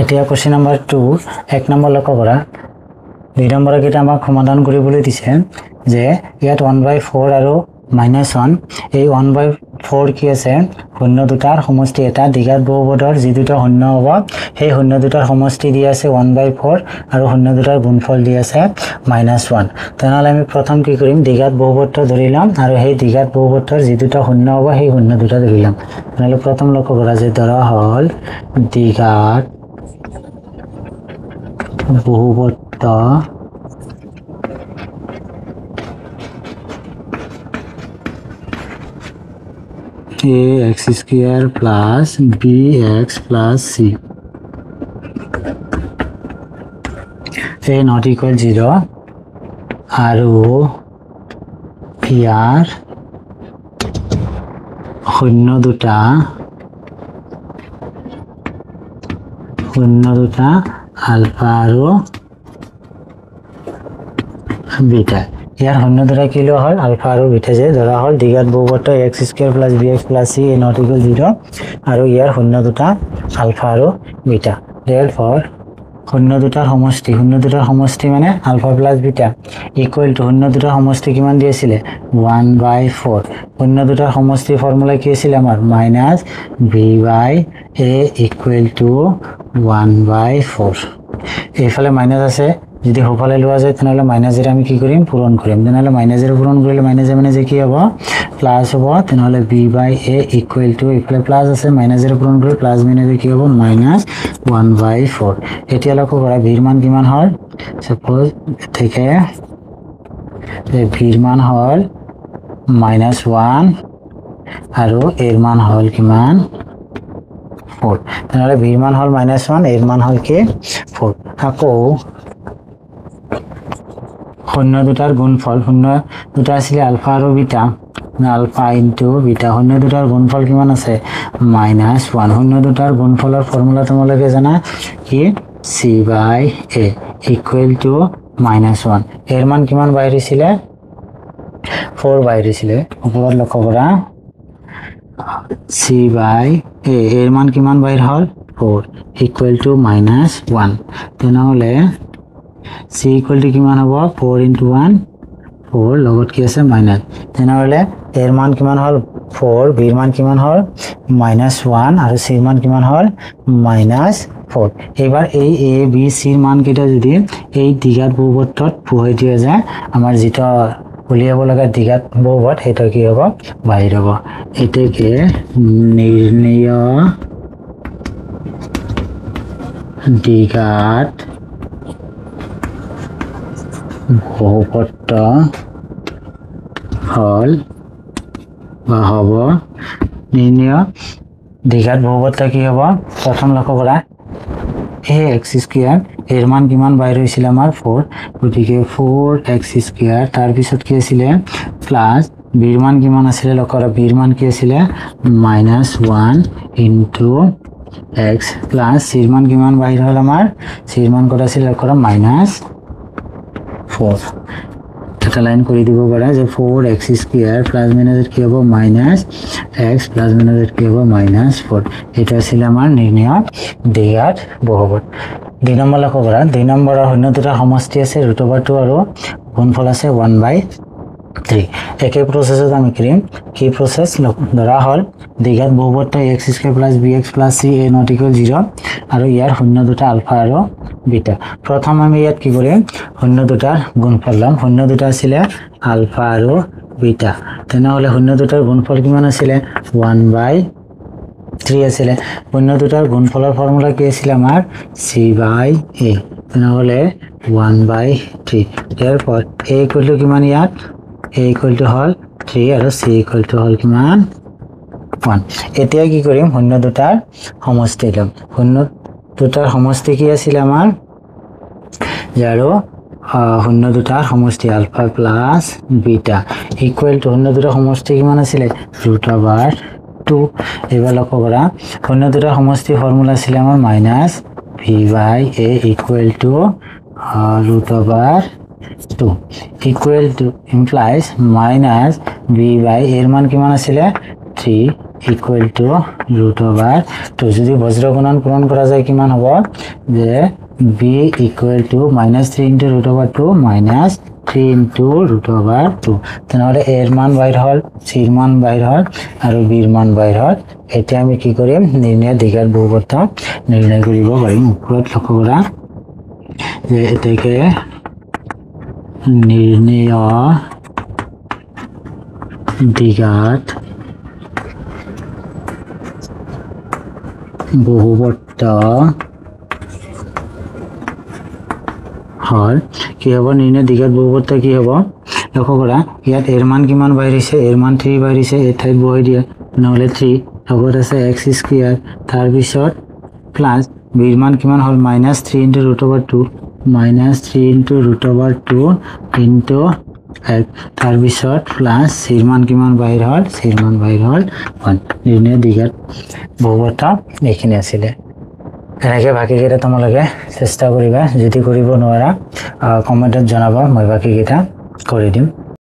এতিয়া question number 2 এক number লক্ষ্য কৰা 2 নম্বৰ কেইটা আমাক সমাধান কৰিবলৈ দিছে যে ইয়াত 1/4 আৰু -1 এই 1/4 কি আছে শূন্য দুটাৰ সমষ্টি এটা দ্বিঘাত বহুপদৰ যি দুটা শূন্য হ'ব সেই শূন্য দুটাৰ সমষ্টি দি আছে 1/4 আৰু শূন্য দুটাৰ গুণফল দি আছে -1 তেনেহলে আমি প্ৰথম কি কৰিম দ্বিঘাত বহুপদটো ধৰিলাম আৰু সেই দ্বিঘাত বহুপদৰ যি দুটা শূন্য হ'ব সেই শূন্য দুটা ধৰিলাম তেনেহলে প্ৰথম লক্ষ্য কৰা যে ধৰা হল দ্বিঘাত বহুপদ ax² plus bx plus c a not equal 0 আৰু ইয়াৰ শূন্য দুটা আলফা আৰু বিটা ইয়াৰ শূন্য দুটা কি লোৱা হ'ল আলফা আৰু বিটা যে ধৰা হ'ল দ্বিঘাত বহুপদটো ax² plus bx plus c a not equal 0 আৰু ইয়াৰ শূন্য দুটা আলফা আৰু বিটা therefore শূন্য দুটাৰ সমষ্টি মানে alpha plus beta equal to শূন্য দুটাৰ সমষ্টি কিমান দি আছিল 1/4 শূন্য দুটাৰ সমষ্টি ফৰ্মুলা কি আছিল আমাৰ -b/a ইকুৱেল টু 1/4 এইফালে মাইনাস আছে যদি হোফালে লোৱা যায় তেনেহলে মাইনাসেৰ আমি কি কৰিম পূৰণ কৰিম তেনেহলে মাইনাসেৰ পূৰণ কৰিলে মাইনাসে মানে যে কি হ'ব প্লাস হ'ব তেনেহলে b/a ইকুৱেল টু ইফালে প্লাস আছে মাইনাসেৰ পূৰণ কৰিলে প্লাস মাইনাসে কি হ'ব -1/4 এতিয়া লক্ষ্য কৰা v ৰ মান কিমান হ'ল সাপোজ থেকে যে v ৰ মান হ'ল -1 আৰু a ৰ মান হ'ল কিমান 4 তেনেহলে v ৰ মান হ'ল -1 a ৰ মান হ'ল কি 4 আকৌ শূন্য দুটাৰ গুণফল শূন্য দুটা আছিল আলফা আৰু বিটা আলফা ইনটু বিটা শূন্য দুটাৰ গুণফল কিমান আছে -1 শূন্য দুটাৰ গুণফলৰ ফৰ্মুলা তোমালোকে জানা কি c/a ইকুৱেল টু -1 এৰ মান কিমান বাহিৰিছিল 4 বাহিৰিছিল ওপৰত লক্ষ্য কৰা c/a এৰ মান কিমান বাহিৰ হ'ল 4 ইকুৱেল টু -1 তেনেহলে c equal to কিমান হ'ব 4 into 1 4 লগত কি আছে মাইনাস তেনেহলে এর মান কিমান হ'ল 4 b ৰ মান কিমান হ'ল -1 আৰু c ৰ মান কিমান হ'ল -4 এবাৰ এই a b c ৰ মান কেইটা যদি এই দ্বিঘাত বহুপদত বহাই দিয়া যায় আমাৰ যেটা উলিয়াব লগা দ্বিঘাত বহুপদ এটা কি হ'ব বাহিৰ হ'ব এটাকে নিৰ্ণয় দ্বিঘাত বহুপদ হল বা হব নিৰ্ণয় দ্বিঘাত বহুপদটা কি হব প্ৰথম লক্ষ্য কৰা ax² এৰ মান কিমান বাইৰ হৈছিল আমাৰ 4 গতিকে 4x² তাৰ পিছত কি আছিল প্লাস b ৰ মান কিমান আছিল লক্ষ্য কৰা b ৰ মান কি আছিল -1 into x প্লাস c ৰ মান কিমান বাইৰ হ'ল আমাৰ c ৰ মান কৰা আছিল লক্ষ্য কৰা -4 এটা লাইন কৰি দিব পাৰা যে 4x² প্লাস মাইনাস কি হ'ব -x প্লাস মাইনাস কি হ'ব -4 এটা আছিল আমাৰ নিৰ্ণয় দ্বিঘাত বহুপদ 2 নম্বৰ লক্ষ্য কৰা 2 নম্বৰৰ শূন্য দুটা সমষ্টি আছে √2 আৰু গুণফল আছে 1/3 একে প্ৰসেসত আমি কৰিম কি প্ৰসেস ধৰা হল দ্বিঘাত বহুপদটা ax² plus bx plus c a not equal 0 আৰু ইয়াৰ শূন্য দুটা আলফা আৰু বিটা প্ৰথম আমি ইয়াত কি কৰিম শূন্য দুটাৰ গুণফল লম শূন্য দুটা আছিল আলফা আৰু বিটা তেনেহলে শূন্য দুটাৰ গুণফল কিমান আছিল 1/3 আছিল শূন্য দুটাৰ গুণফলৰ ফৰ্মুলা কি আছিল আমাৰ c/a তেনেহলে 1/3 therefore a equal to কিমান ইয়াত a equal to হল 3 আৰু c equal to হল কিমান 1 এতিয়া কি কৰিম শূন্য দুটাৰ সমষ্টি লম শূন্য দুটাৰ সমষ্টি কি আছিল আমাৰ যাৰো শূন্য দুটাৰ সমষ্টি alpha plus beta equal to শূন্য দুটাৰ সমষ্টি কিমান আছিল √2 এবাৰ লক্ষ্য কৰা শূন্য দুটাৰ সমষ্টি ফৰ্মুলা আছিল আমাৰ -v/a equal to √2 equal to implies minus b by এৰ মান কিমান আছিল 3 ইকুৱেল টু √/2 যদি বজ্ৰ গুণন পূৰণ কৰা যায় কিমান হ'ব যে b equal to -3 into √/2 -3 into √/2 তেনেহ'লে a এর মান বাইর হল c এর মান বাইর হল আৰু b এৰ মান বাইৰ হল এতিয়া আমি কি কৰিম নিৰ্ণয় দ্বিঘাত বহুপদ নিৰ্ণয় কৰিব পাৰিম ওপৰত লক্ষ্য কৰা যে এটাকে নিৰ্ণয় দ্বিঘাত বহুপদ হল কি হব নিৰ্ণয় দ্বিঘাত বহুপদ কি হব লক্ষ্য কৰা ইয়াত এৰ মান কিমান বাইৰিছে এৰ মান 3 বাইৰিছে এই ঠাইত বহাই দিয়া নহলে 3 লগত আছে x² তাৰ পিছত প্লাস b এর মান কিমান হল -3 ইনটু √/2 -3 ইনটু √/2 ইনটু এক তাৰ পিছত প্লাস c এৰ মান কিমান বাহিৰ হল c এৰ মান বাহিৰ হল 1 নিৰ্ণয় দ্বিঘাত বহুপদ এইখিনি আছিলে এনেকৈ বাকিকেইটা তোমালোকে চেষ্টা কৰিবা যদি কৰিব নোৱাৰা কমেণ্টত জনাবা মই বাকিকেইটা কৰি দিম